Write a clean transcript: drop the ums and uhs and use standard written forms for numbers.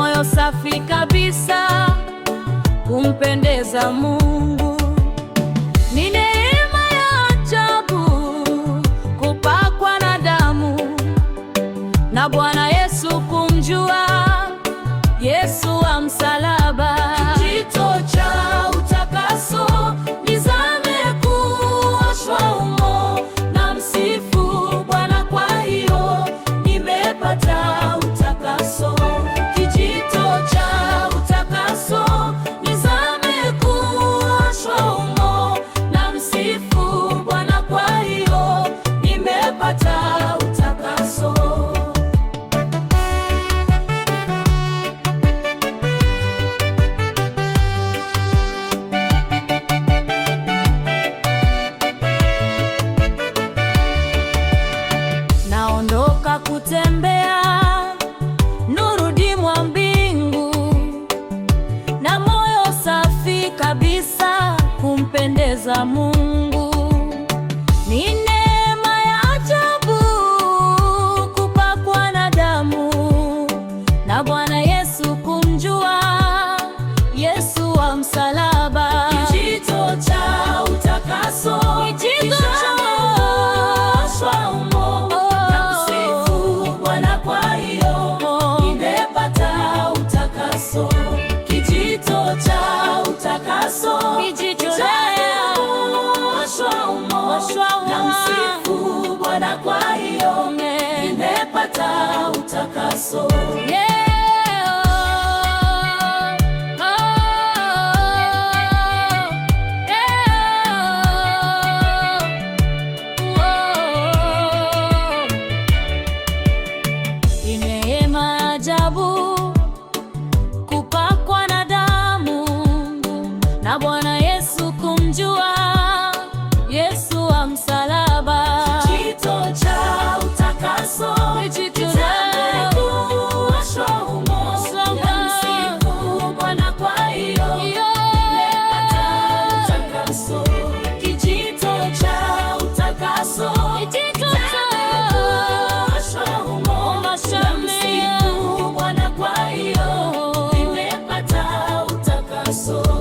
moyo safi kabisa kumpendeza Mungu. Ni neema ya ajabu kupakwa na damu na Bwana Yesu, kumjua Yesu wa msalaba. Kijito cha utakaso, nizame kuoshwa humo, na msifu Bwana, kwa hiyo nimepata utakaso. Kijito cha utakaso, nizame kuoshwa humo, na msifu Bwana, kwa hiyo nimepata utakaso. Naondoka kutembea nuruni mwa mbingu, na moyo safi kabisa kumpendeza Mungu. Ni neema ya ajabu kupakwa na damu na Bwana Yesu, kumjua Yesu wa msalaba. Kijito cha utakaso, kijito cha kuoshwa humo, na msifu Bwana, kwa hiyo nimepata utakaso. Kijito cha utakaso, kijito cha kuoshwa humo, na msifu Bwana, kwa hiyo nimepata utakaso. Ni neema ajabu kupakwa na damu na Bwana Yesu, kumjua Yesu wa msalaba. Kijito cha utakaso, kijito cha kuoshwa humo, na msifu Bwana, kwa hiyo nimepata utakaso. Kijito cha utakaso, kijito cha kuoshwa humo, na msifu Bwana, kwa hiyo nimepata utakaso.